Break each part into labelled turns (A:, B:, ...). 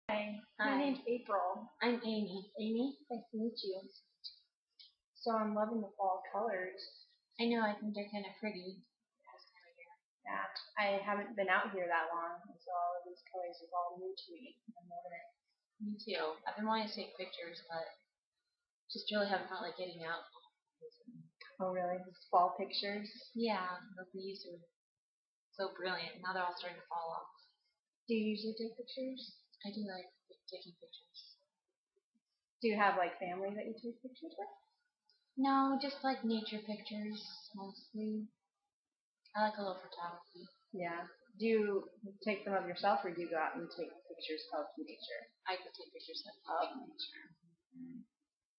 A: Hi, my
B: Hi,
A: name's April.
B: I'm Amy.
A: Amy, nice to meet you. So I'm loving the fall colors.
B: I know, I think they're kind of pretty.
A: Yeah, I haven't been out here that long, so all of these colors is all new to me. I'm loving it.
B: Me too. I've been wanting to take pictures, but just really haven't felt like getting out.
A: Oh, really? These fall pictures?
B: Yeah, the leaves are so brilliant. Now they're all starting to fall off.
A: Do you usually take pictures?
B: I do like taking pictures.
A: Do you have like family that you take pictures with?
B: No, just like nature pictures mostly. I like a little photography.
A: Yeah. Do you take them of yourself, or do you go out and take pictures of nature?
B: I could take pictures
A: Of nature.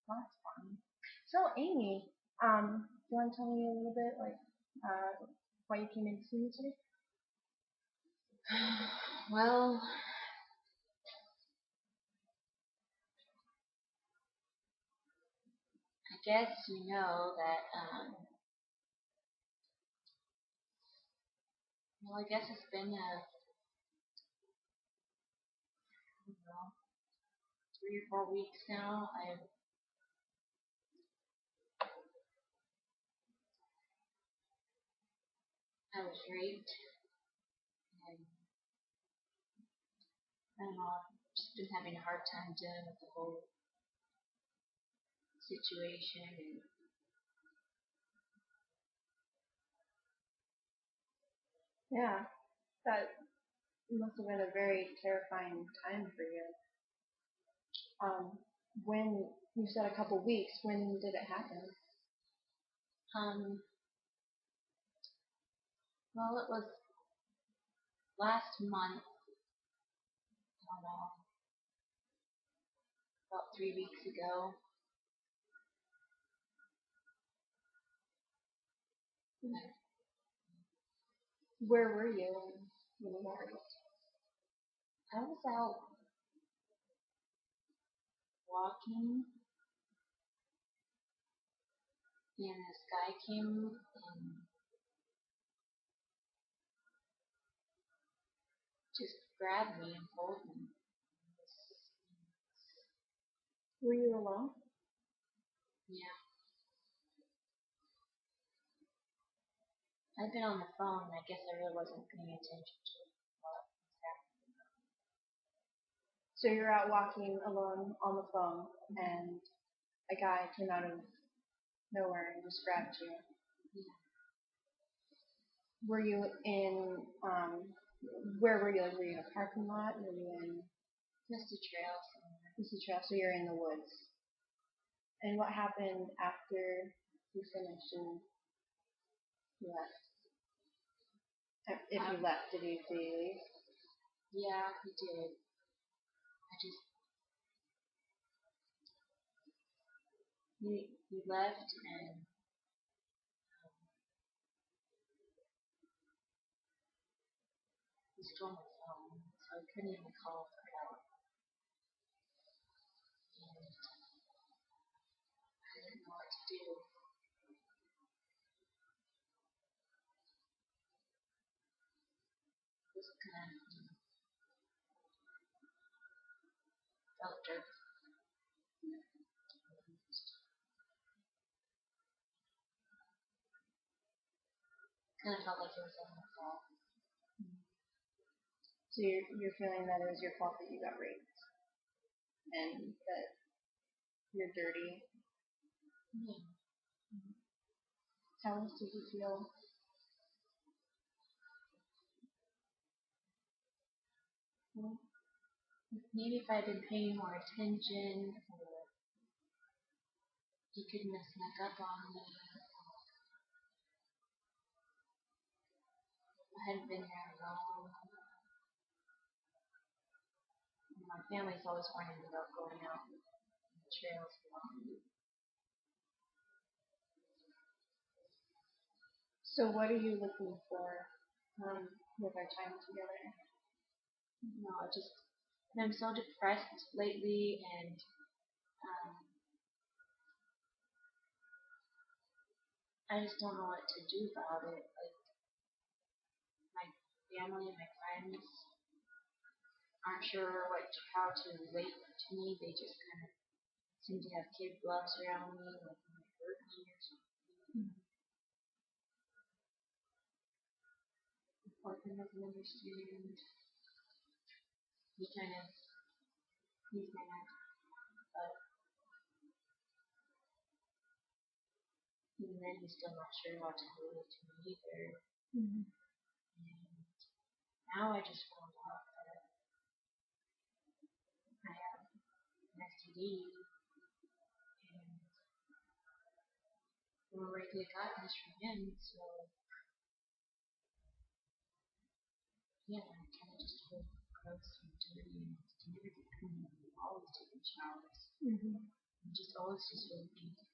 A: Well, that's fun. So, Amy, do you want to tell me a little bit, like, why you came in to see me today?
B: Well, I guess you know that. Well, I guess it's been I don't know, 3 or 4 weeks now. I was raped, and I don't know. I've just been having a hard time dealing with the whole situation. And
A: Yeah, that must have been a very terrifying time for you. Um, when you said a couple weeks, when did it happen?
B: um, well, it was last month, I don't know, about 3 weeks ago. I,
A: Where were you when you got raped?
B: I was out walking, and this guy came and just grabbed me and pulled me.
A: Were you alone?
B: Yeah, I've been on the phone. And I guess I really wasn't paying attention to what was happening.
A: So you're out walking alone on the phone, and a guy came out of nowhere and just grabbed you.
B: Yeah,
A: Were you in, where were you? Like, were you in a parking lot? Were you in
B: just a trail somewhere.
A: the trail? So you're in the woods. And what happened after you finished and you left? If you left, did you leave?
B: Yeah, he did. I just he left and he stole my phone, so I couldn't even call for help. And I didn't know what to do. Just kind of felt dirt. Kind of felt like it was all my fault.
A: So you're feeling that it was your fault that you got raped and that you're dirty.
B: Yeah.
A: How else did you feel?
B: Well, maybe if I had been paying more attention, or he couldn't have snuck up on me. I hadn't been there alone. My family's always warning me about going out in the trails alone.
A: So what are you looking for with our time together?
B: No, I'm so depressed lately, and um, I just don't know what to do about it. Like my family and my friends aren't sure how to relate to me. They just kind of seem to have kid gloves around me, like when they hurt me or something. My partner doesn't understand. He's mad, but even then he's still not sure how to relate to me either.
A: Mm-hmm.
B: And now I just found out that I have an STD, and I'm already gotten this from him, so yeah, I kind of just feel gross and dirty and can never get clean. I'm always taking showers.
A: Mm-hmm.
B: I'm just always just really anxious.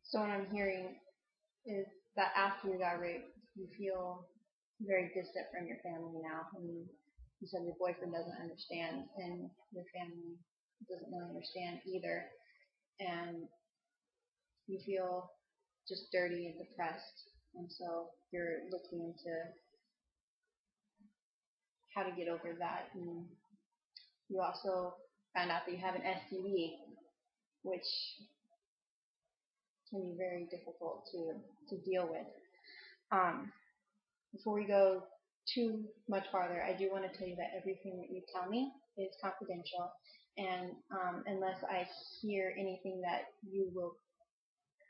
A: So what I'm hearing is that after you got raped, you feel very distant from your family now. I mean, you said your boyfriend doesn't understand, and your family doesn't really understand either, and you feel just dirty and depressed, and so you're looking into how to get over that. And you also found out that you have an STD, which can be very difficult to deal with. Before we go too much farther, I do want to tell you that everything that you tell me is confidential, and unless I hear anything that you will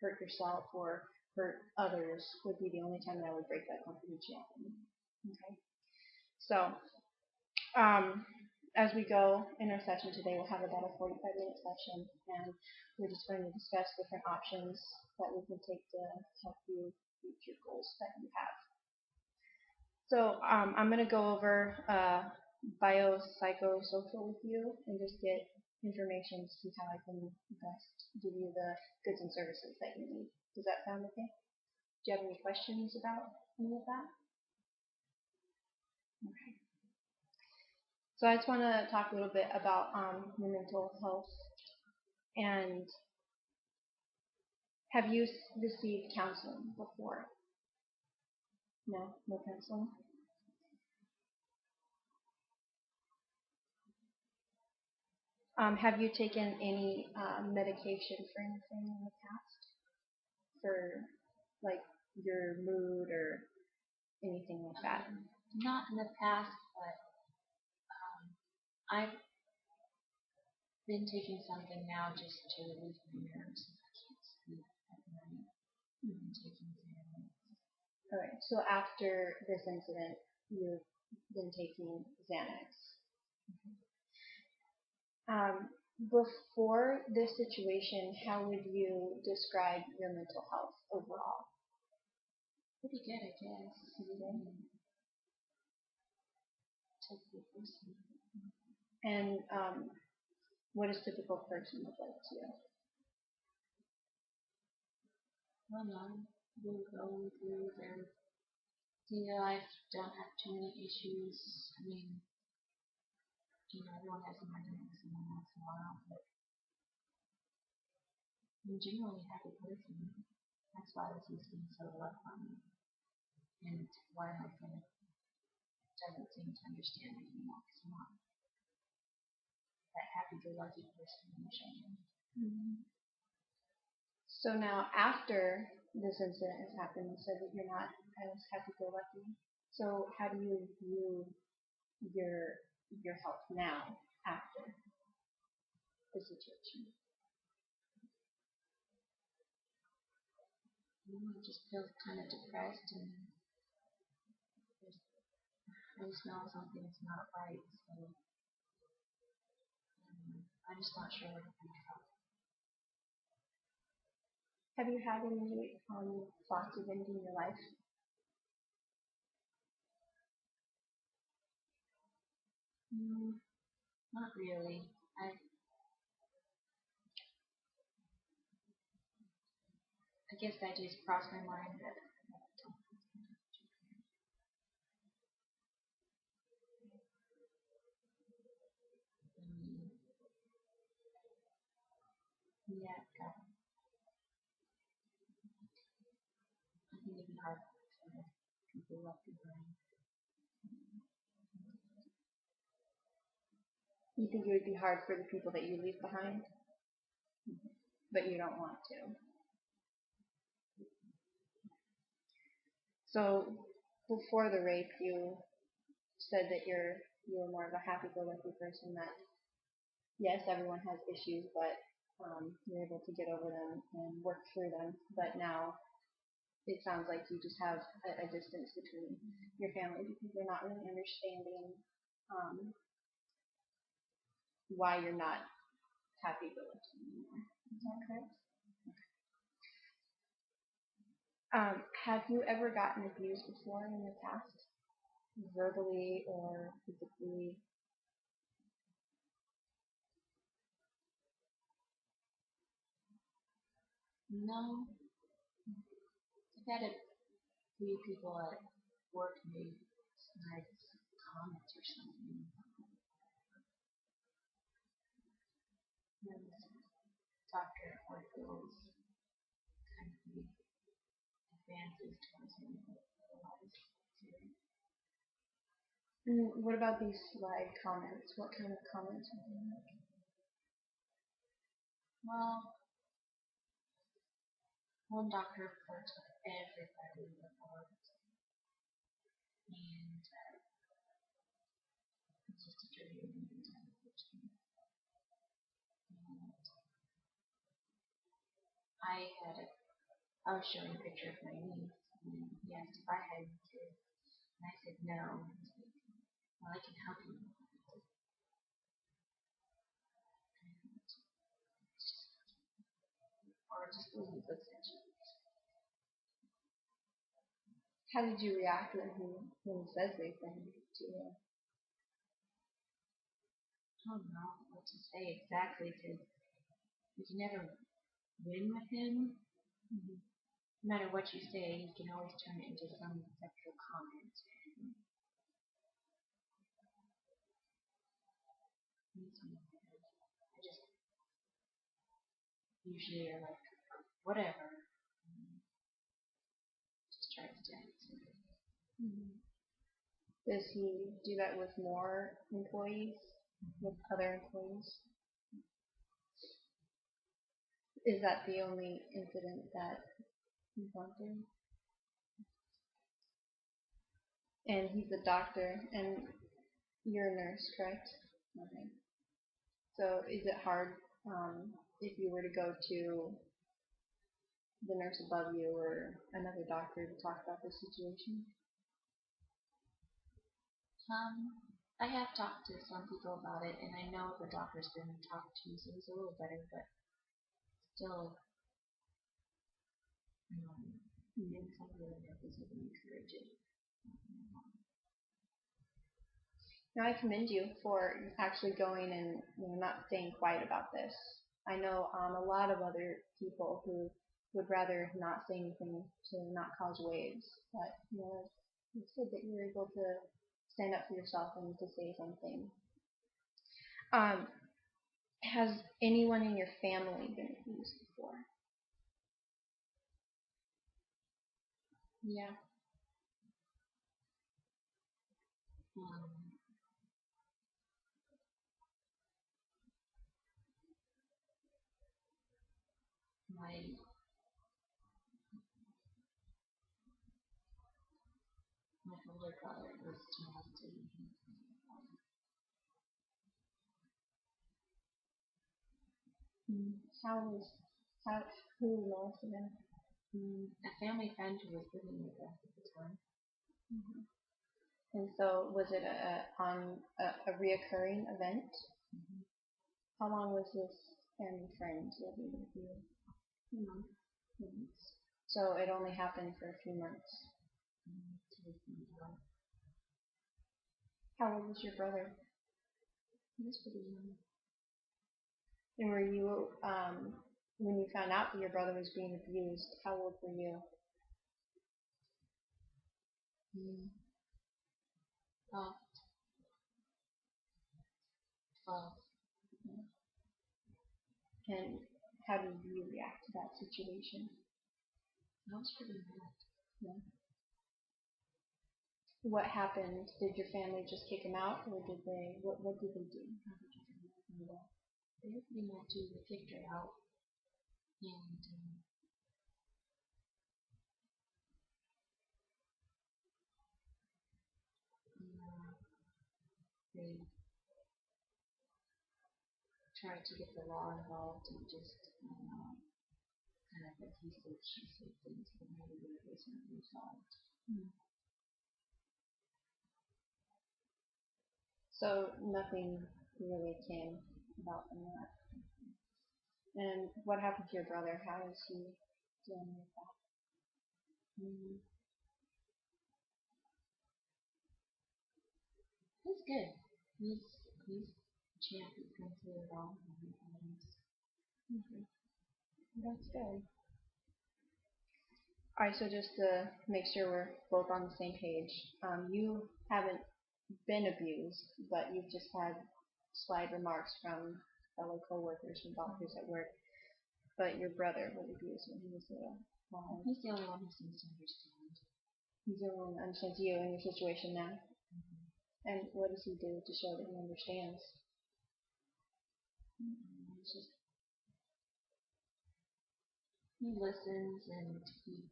A: hurt yourself or hurt others, would be the only time that I would break that confidentiality. Okay. So, as we go in our session today, we'll have about a 45-minute session, and we're just going to discuss different options that we can take to help you reach your goals that you have. So I'm going to go over biopsychosocial with you and just get information to see how I can best give you the goods and services that you need. Does that sound okay? Do you have any questions about any of that? Okay. So I just want to talk a little bit about your mental health. And have you received counseling before? No? No counseling? Have you taken any medication for anything in the past? For like your mood or anything like that?
B: Not in the past, but I've been taking something now just to relieve my nerves if I can't sleep at night. I've been taking Xanax.
A: All right. So after this incident, you've been taking Xanax. Before this situation, how would you describe your mental health overall?
B: Pretty good, I guess. Typical person.
A: And what does typical person look like to you?
B: I don't know. We'll go through their daily life, don't have too many issues. I mean, everyone has an argument with someone once in a while, but I'm generally a happy person. That's why this has been so rough on me. And why my friend doesn't seem to understand me anymore because I'm not that happy-go-lucky person usually.
A: Mm-hmm. So now, after this incident has happened, you said that you're not as happy-go-lucky. So how do you view your health now after the situation?
B: I just feel kind of depressed, and I just know something's not right. So I'm just not sure what to think about.
A: Have you had any thoughts of ending your life?
B: Not really. I guess that just crossed my mind that yeah, God, I think it'd be hard for people left behind.
A: You think it would be hard for the people that you leave behind, but you don't want to. So before the rape, you said that you were more of a happy-go-lucky person. That yes, everyone has issues, but you're able to get over them and work through them. But now it sounds like you just have a distance between your family because they're not really understanding why you're not happy-go-lucky anymore. Is that correct? Have you ever gotten abused before in the past, verbally or physically?
B: No, I've had a few people at work make nice comments or something. And the doctor at work feels kind of the advances towards me, but otherwise,
A: What about these slide comments? What kind of comments would they make?
B: well, one doctor flirts with everybody in the world, and it's just a tribute time for me. And I was showing a picture of my niece, and he asked if I had any kids, and I said no. And he's like, well, I can help you. Or just the way he looks at you.
A: How did you react when he says these things to you?
B: I don't know what to say exactly because you can never win with him. Mm-hmm. No matter what you say, you can always turn it into some sexual comment. I just usually are like, whatever. Just try to stay.
A: Mm-hmm. Does he do that with more employees, with other employees? Is that the only incident that you've gone through? And he's a doctor, and you're a nurse, correct? Okay. So is it hard if you were to go to the nurse above you or another doctor to talk about the situation?
B: I have talked to some people about it, and I know the doctor's been talked to, so he's a little better, but still, in some way, that doesn't encourage it.
A: Now I commend you for actually going and not staying quiet about this. I know a lot of other people who would rather not say anything to not cause waves, but it's good that you're able to stand up for yourself and to say something. Has anyone in your family been abused before? Yeah.
B: My older brother was molested.
A: How who molested him?
B: A family friend who was living with us at the time.
A: Mm-hmm. And so was it a reoccurring event?
B: Mm-hmm.
A: How long was this family friend living with you? Months. So it only happened for a few months. How old was your brother?
B: He was pretty young.
A: And were you, when you found out that your brother was being abused, how old were you?
B: Oh, 12.
A: And how did you react to that situation?
B: I was pretty mad.
A: Yeah. What happened? Did your family just kick him out, or did they? What did they do?
B: they're pretty much they kicked her out, and they tried to get the law involved and just kind of like he said, she said things that maybe wasn't resolved.
A: So nothing really came about from that. And what happened to your brother? How is he dealing with that?
B: He's good. He's a champ. He's gone through it all.
A: That's good. All right, so just to make sure we're both on the same page, you haven't been abused, but you've just had slight remarks from fellow coworkers and doctors at work. But your brother was abused when he was little.
B: He's the only one who seems to understand.
A: He's the only one who understands you and your situation now. And what does he do to show that he understands?
B: It's just he listens and he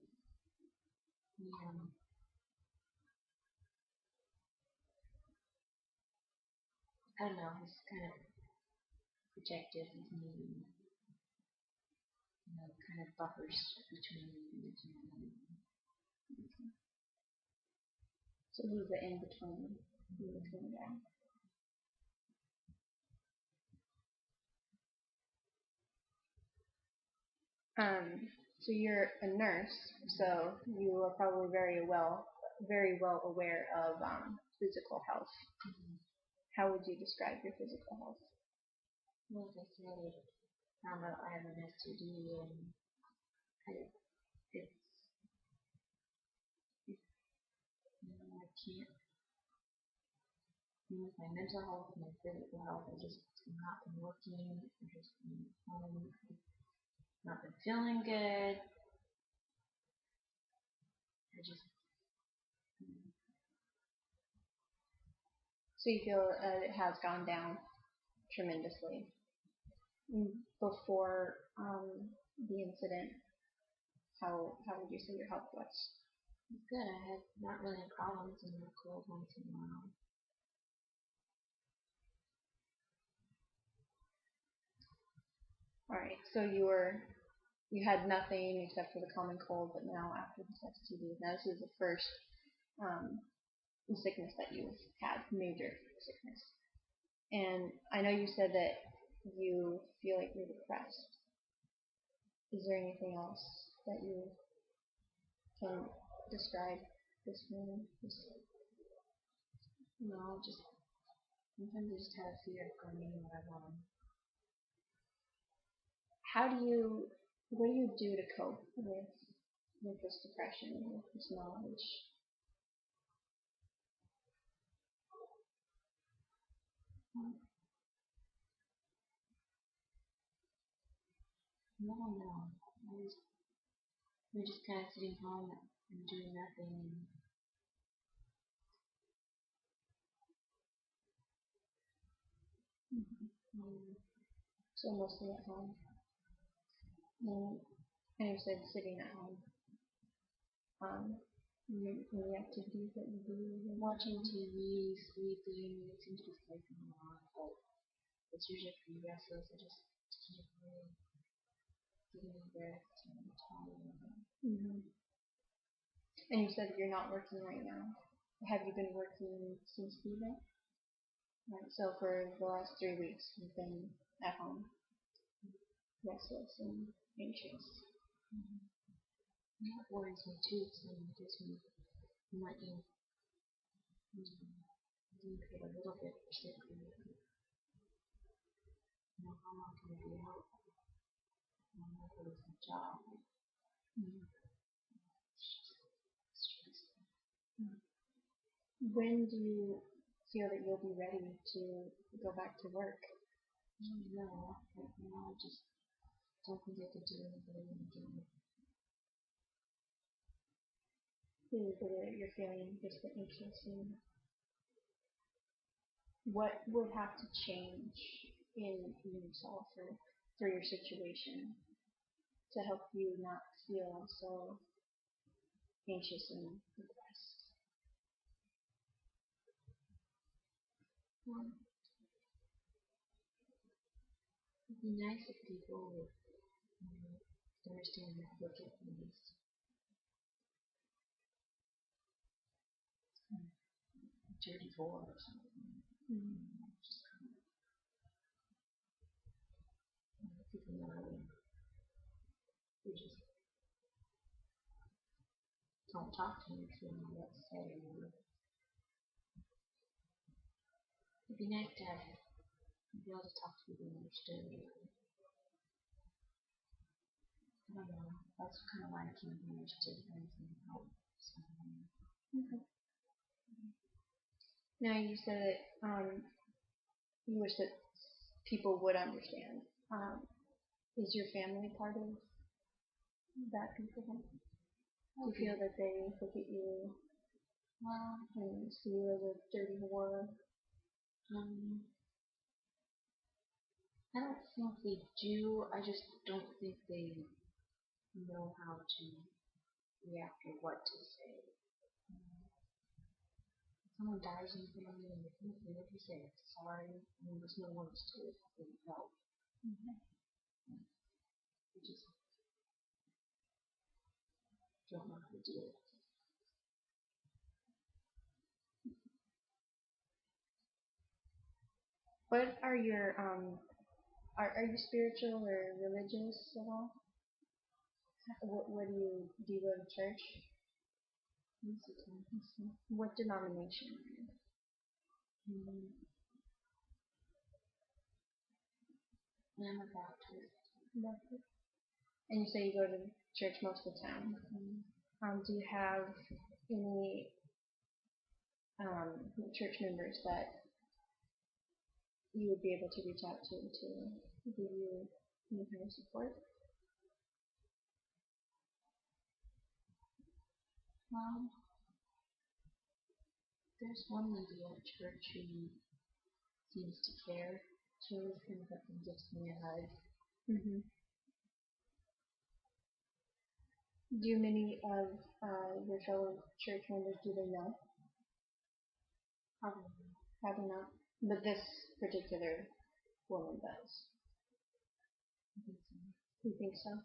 B: I don't know, he's kind of protective of me, kind of buffers between me and the two.
A: So he's the in-between guy. So you're a nurse, so you are probably very well aware of physical health. How would you describe your physical health?
B: Well, like I said, I found out I have an STD, and it's I can't. With my mental health, my physical health, I just not been working. I've just been home, not been feeling good. I just.
A: So you feel it has gone down tremendously. Before the incident, how would you say your health was?
B: It's good. I had not really problems in the cold once in a while.
A: All right, so you had nothing except for the common cold, but now after this STD, now this is the first sickness that you've had, major sickness. And I know you said that you feel like you're depressed. Is there anything else that you can describe this feeling?
B: No, just sometimes I just have a fear of going anywhere alone.
A: What do you do to cope with this depression, with this knowledge?
B: No, we're just kind of sitting home and doing nothing.
A: So mostly at home. And you said sitting at home. Any activities that you do?
B: Watching TV, sleeping, it seems to be sleeping a lot, but it's usually pretty restless. I just can't really get any rest and I'm tired.
A: And you said you're not working right now. Have you been working since the event? Right, so for the last 3 weeks, you've been at home, restless and anxious.
B: That worries me too, so it gives me might be get a little bit sick. How long can I be out? I'm not going to lose my job.
A: When do you feel that you'll be ready to go back to work?
B: I don't know. Right now, I just don't think I could do anything again.
A: You're feeling just anxious. And what would have to change in yourself or for your situation to help you not feel so anxious and depressed.
B: Well, it'd be nice if people would understand that look at me as dirty whore or something. Just kind of people know who just don't talk to me if they don't know what to say. It'd be nice to be able to talk to people and understood. I don't know. That's kind of why I came here, is to learn and help someone.
A: Okay. Now you said that you wish that people would understand. Is your family part of that people? Do you feel that they look at you and see you as a dirty whore?
B: I don't think they do. I just don't think they know how to react or what to say. Someone dies in front of me and what do you say? Sorry. I mean, there's no words to it. I didn't help. I just don't know how to do it.
A: What are your are you spiritual or religious at all? What do you go to church? What denomination are you?
B: I'm a Baptist.
A: Baptist. And you say you go to church most of the time. Do you have any church members that you would be able to reach out to give you any kind of support?
B: There's one lady at church who seems to care. She always comes up and gives me a hug.
A: Do many of your fellow church members, do they know? Probably not. But this particular woman does.
B: I think so.
A: You think so?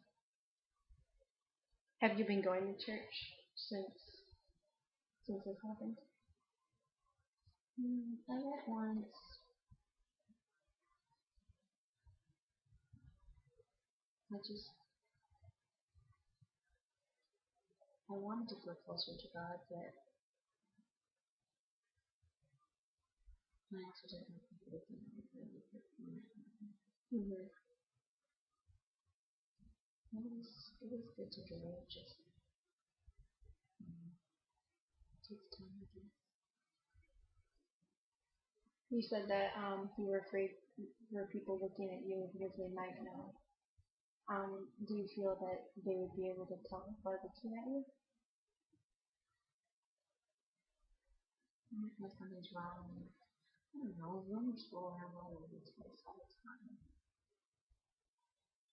A: Have you been going to church since this happened?
B: I went once. I wanted to feel closer to God, but I also didn't know if it was really good for me. It was good to go. It just takes time to do.
A: You said that you were afraid for people looking at you because they might know. Do you feel that they would be able to tell by looking at you?
B: If something's wrong, I don't know. Rumors go around all over this place all the time.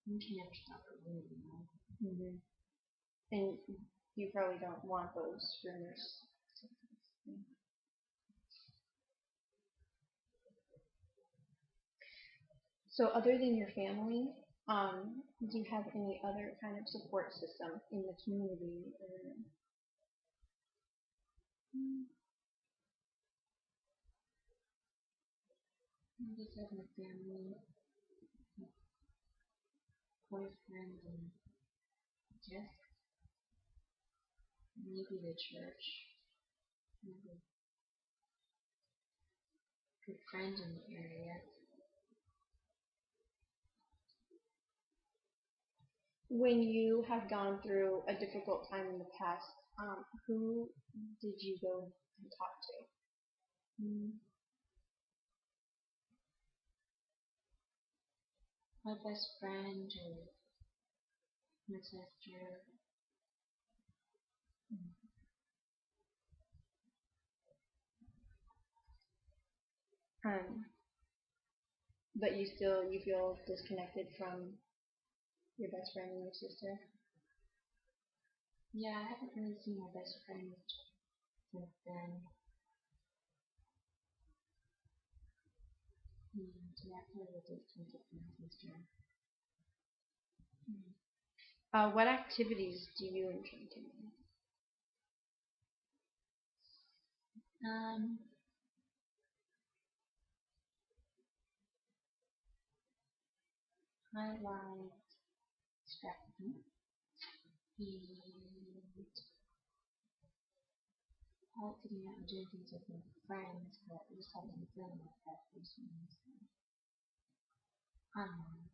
B: You can never stop a rumor, you know.
A: And you probably don't want those rumors. So other than your family, do you have any other kind of support system in the community?
B: I just have my family, my boyfriend, and just maybe the church. Maybe a good friend in the area.
A: When you have gone through a difficult time in the past, who did you go and talk to?
B: My best friend or my sister.
A: But you feel disconnected from your best friend and your sister.
B: Yeah, I haven't really seen my best friend since then. Yeah, I feel a disconnected from my sister.
A: What activities do you enjoy doing?
B: Um, I like scrapbooking and I like getting out and doing things with my friends, but I just haven't been feeling like that recently. So, online.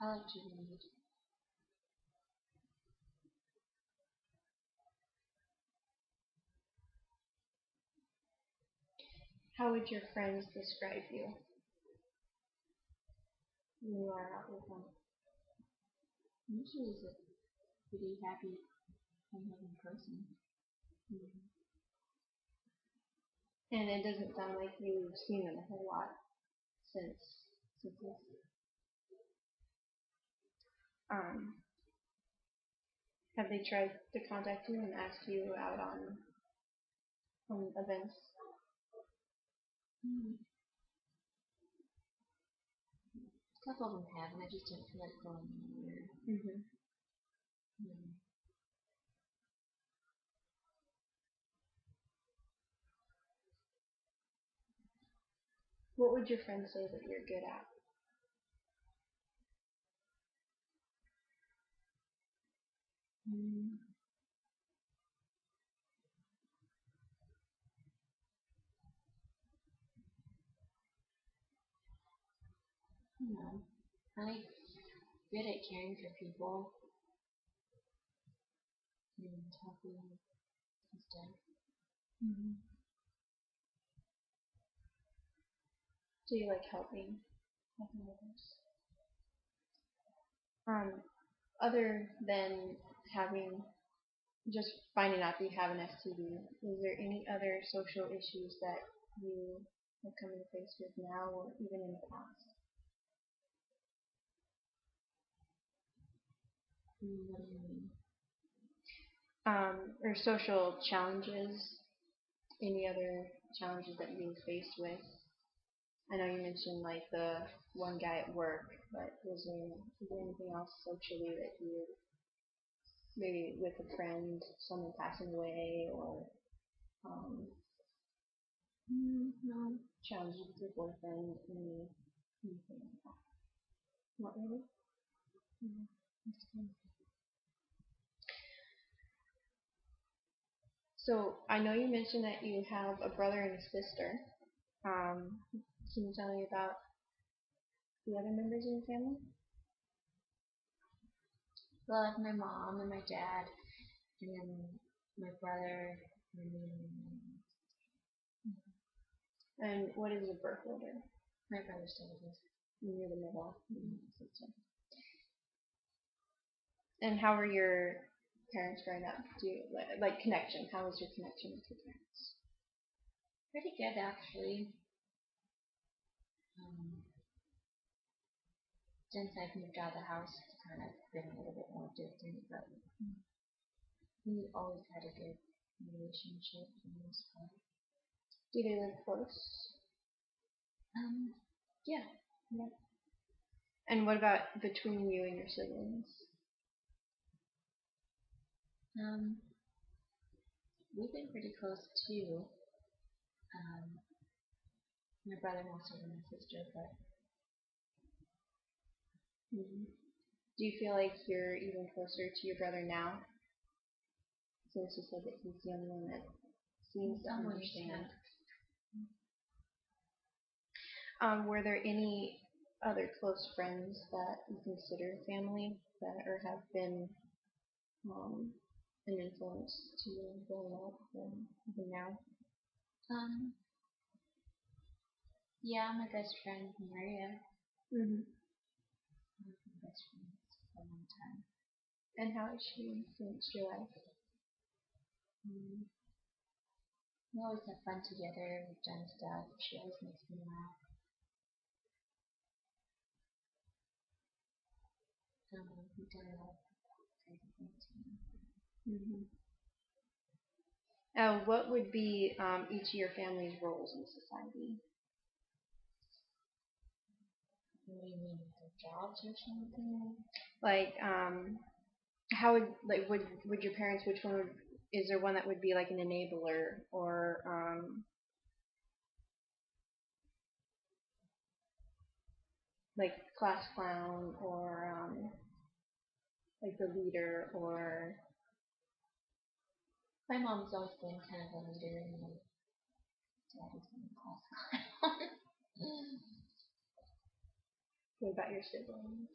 B: I like to read.
A: How would your friends describe you when you are out with them?
B: Usually is a pretty happy, fun-loving person.
A: And it doesn't sound like you've seen them a whole lot since this. Um, have they tried to contact you and ask you out on events?
B: A couple of them have, and I just don't feel like going anywhere.
A: Mm-hmm. What would your friends say that you're good at?
B: I'm good at caring for people and helping and stuff.
A: Mm-hmm. Do you like helping others? Other than having just finding out that you have an STD, is there any other social issues that you have come into face with now or even in the past?
B: What do you mean?
A: Or social challenges, any other challenges that you faced with? I know you mentioned like the one guy at work, but is there anything else socially that you, maybe with a friend, someone passing away, or um,
B: No.
A: challenges with your boyfriend, anything like that? Not really? Interesting. So I know you mentioned that you have a brother and a sister. Can you tell me about the other members of your family?
B: Well, I have my mom and my dad, and then my brother, and then
A: And what is your birth order?
B: my brother's still with us.
A: You're the middle sister. And how were your parents growing up? Do you like connection? How was your connection with your parents?
B: Pretty good, actually. Um, since I've moved out of the house, it's kind of been a little bit more distant, but we always had a good relationship for the most part.
A: Do they live close?
B: Yeah.
A: And what about between you and your siblings?
B: We've been pretty close too. My brother more so than my sister, but
A: Do you feel like you're even closer to your brother now? Since you said that he's the only one that seems to understand. Were there any other close friends that you consider family that or have been an influence to you growing up and even now?
B: Yeah, my best friend Maria.
A: Mm-hmm.
B: We've been best friends for a long time.
A: And how has she influenced your life?
B: We always have fun together. We've done stuff. She always makes me laugh. We've done a lot of crazy things.
A: Mm-hmm. What would be each of your family's roles in society?
B: What do you mean, their jobs or something?
A: Like, how would your parents? Which one would, is there one that would be like an enabler or like class clown or like the leader or
B: My mom's always been kind of a leader, and my dad has been a class clown.
A: what about your siblings?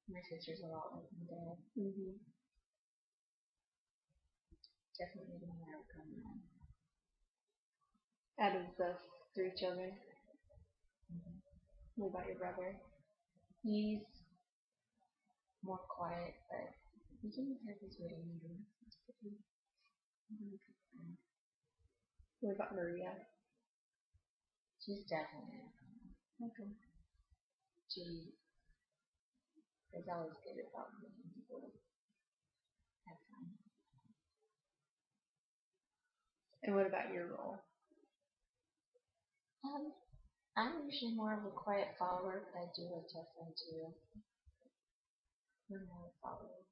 B: My sister's a lot like my dad.
A: Mm-hmm.
B: Definitely the more outgoing one.
A: Out of the three children, what about your brother?
B: He's more quiet, but he can have his witty moments. It's pretty good friend.
A: What about Maria?
B: She's definitely
A: Okay.
B: she is always good about making people have fun.
A: And what about your role?
B: I'm usually more of a quiet follower, but I do like to have fun too. I'm more of a follower.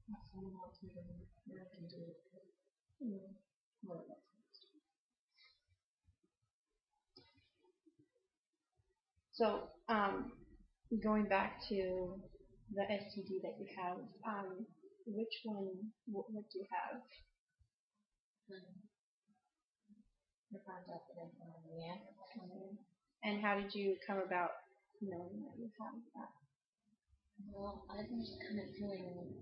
B: If someone else can do it, I can do it. More or less.
A: So, going back to the STD that you have, which one? What do you have?
B: I found out that I found yeah.
A: And how did you come about knowing that you have that?
B: Well, I've been just kind of feeling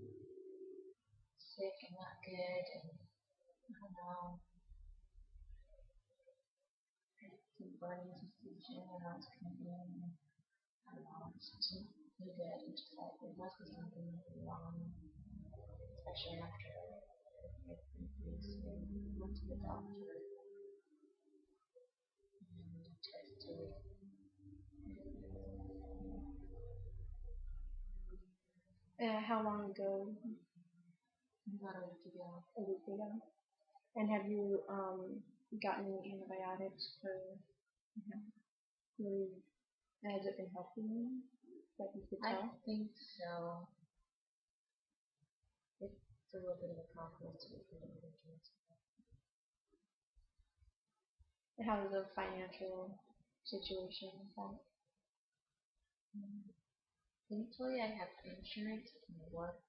B: sick and not good, and I don't know, some burning sensation when I was coming in. I don't know, it just didn't feel good. It just like there must be something wrong, especially after I've been pretty sick. I went to the doctor and tested.
A: How long ago?
B: About a week ago.
A: A week ago. And have you gotten any antibiotics for? Really, has it been helping you? That you could
B: I
A: tell.
B: think so. It's a little bit of a compliment to the individuals.
A: How is the financial situation with that?
B: Thankfully, I have insurance and work.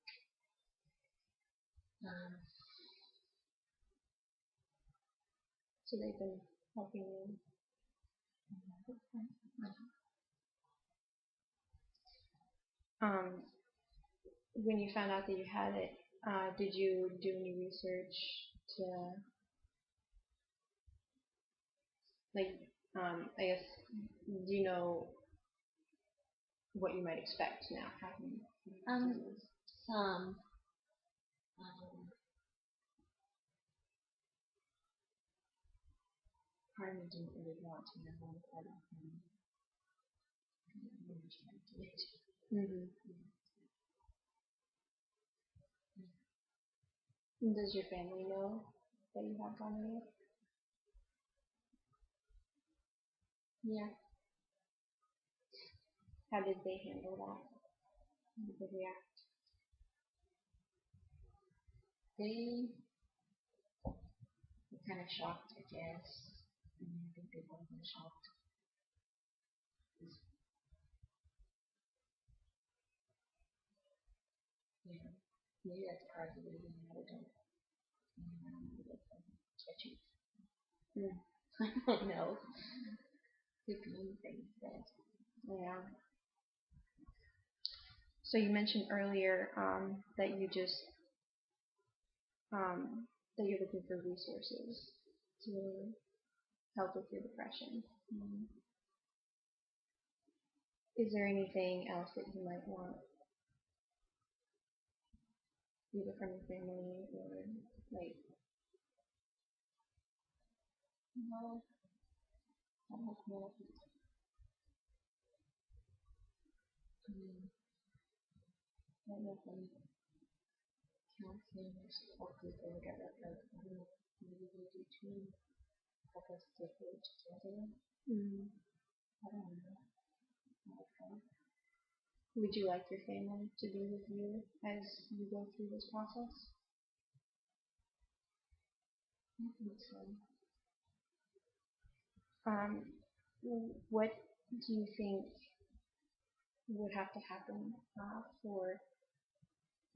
A: So they've been helping you. When you found out that you had it, did you do any research to, like, I guess, do you know what you might expect now having?
B: Some. Part of me didn't really want to know, but
A: Mm-hmm. Does your family know that you have gonorrhea?
B: yeah,
A: How did they handle that? How did they react?
B: they were kind of shocked, I guess. I think they both been shocked. Yeah, maybe that's part of the reason why I don't catchy. I don't know. Could be anything, but
A: Yeah. So you mentioned earlier that you just that you're looking for resources to help with your depression. Is there anything else that you might want either from your family or like?
B: No, I have no. I don't know if I'm counseling or support group or whatever, but I don't know, maybe they do too, help us to hold together.
A: Mm.
B: I don't know. Okay.
A: Would you like your family to be with you as you go through this process?
B: I think so.
A: What do you think would have to happen for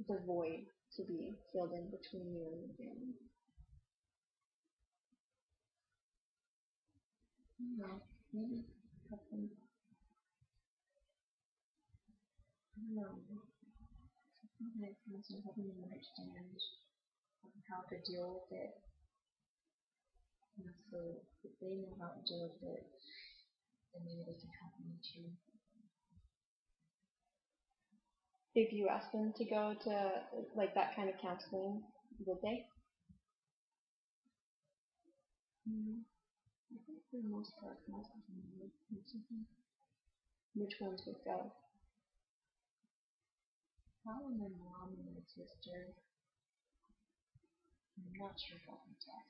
A: the void to be filled in between you and your family?
B: No, maybe something, I don't know, something that comes from helping them understand how to deal with it. And so if they know how to deal with it, then maybe they can help me too.
A: If you asked them to go to like that kind of counseling, would they?
B: I think for the most part, most of them would.
A: Which ones would go?
B: Probably my mom and my sister. I'm not sure about my dad.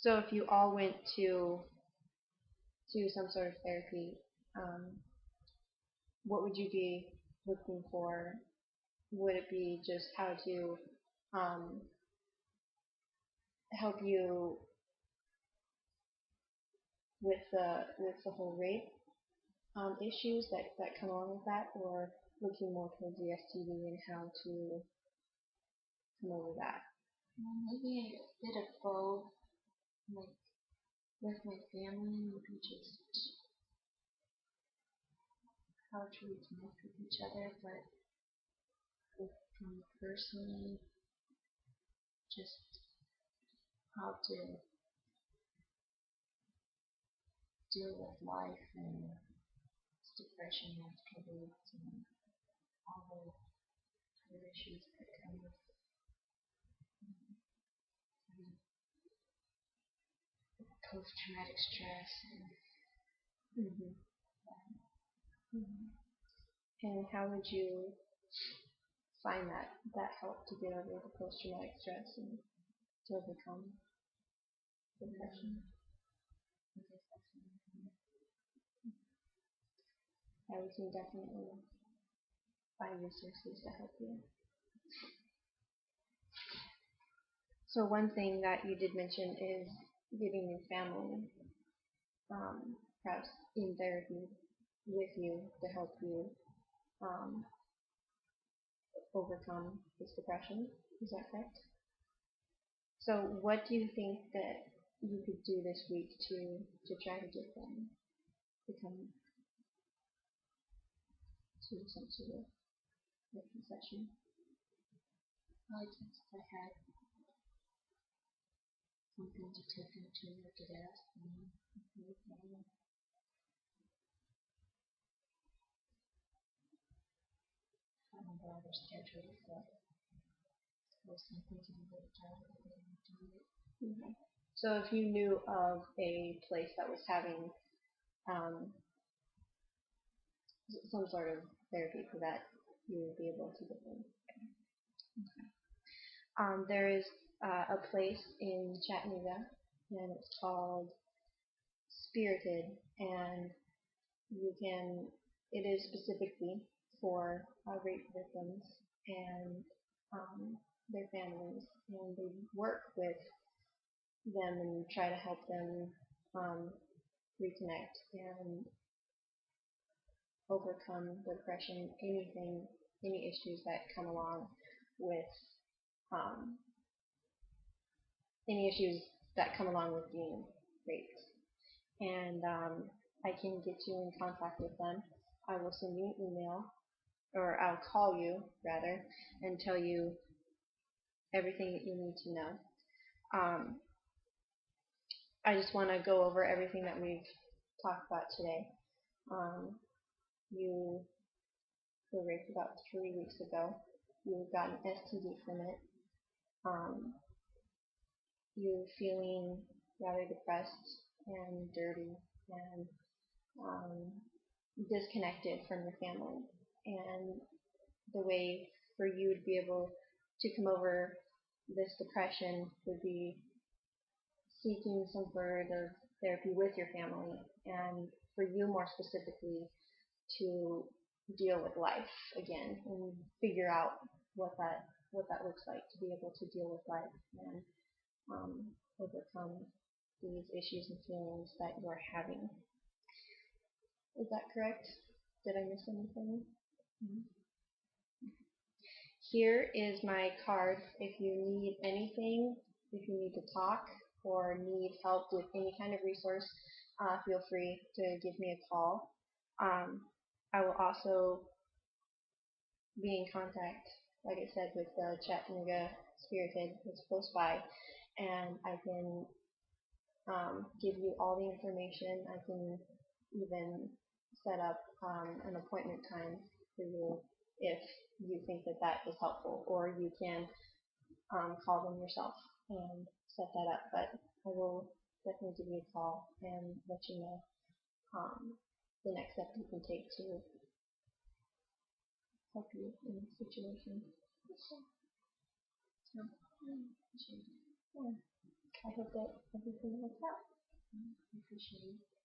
A: So if you all went to some sort of therapy, um, what would you be looking for? Would it be just how to um, help you with the whole rape issues that come along with that, or looking more towards the STD and how to come over that?
B: Maybe a bit of both. Like with my family, maybe just how to reconnect with each other, but with me personally, just how to deal with life and depression afterwards and all the other issues that come with post-traumatic stress and
A: Mm-hmm. Mm-hmm. And how would you find that help to get over the post-traumatic stress and to overcome depression?
B: I guess that's something.
A: Yeah, we can definitely find resources to help you. So one thing that you did mention is getting your family perhaps in therapy with you to help you um, overcome this depression. Is that correct? So what do you think that you could do this week to try to get them to come to some sort of therapy session?
B: I guess I had something to take them to or to ask them. I don't know their schedule, but there's something to be worked out if they want to do it.
A: Okay. So if you knew of a place that was having um, some sort of therapy for that, you would be able to get them. There is a place in Chattanooga, and it's called Spirited, and you can. It is specifically for rape victims and their families, and they work with them and try to help them reconnect and overcome the depression, any issues that come along with um, any issues that come along with being raped. And I can get you in contact with them. I will send you an email, or I'll call you rather, and tell you everything that you need to know. Um, I just want to go over everything that we've talked about today. You were raped about 3 weeks ago. You got an STD from it. You're feeling rather depressed and dirty and disconnected from your family. And the way for you to be able to come over this depression would be seeking some further therapy with your family, and for you more specifically to deal with life again and figure out what that looks like to be able to deal with life and overcome these issues and feelings that you're having. Is that correct? Did I miss anything? Mm-hmm. Here is my card. If you need anything, if you need to talk or need help with any kind of resource, feel free to give me a call. I will also be in contact, like I said, with the Chattanooga Spirited that's close by, and I can give you all the information. I can even set up an appointment time for you if you think that that is helpful, or you can call them yourself and set that up. But I will definitely give you a call and let you know the next step you can take to help you in this situation. So, yeah, I hope that everything works out.
B: I appreciate it.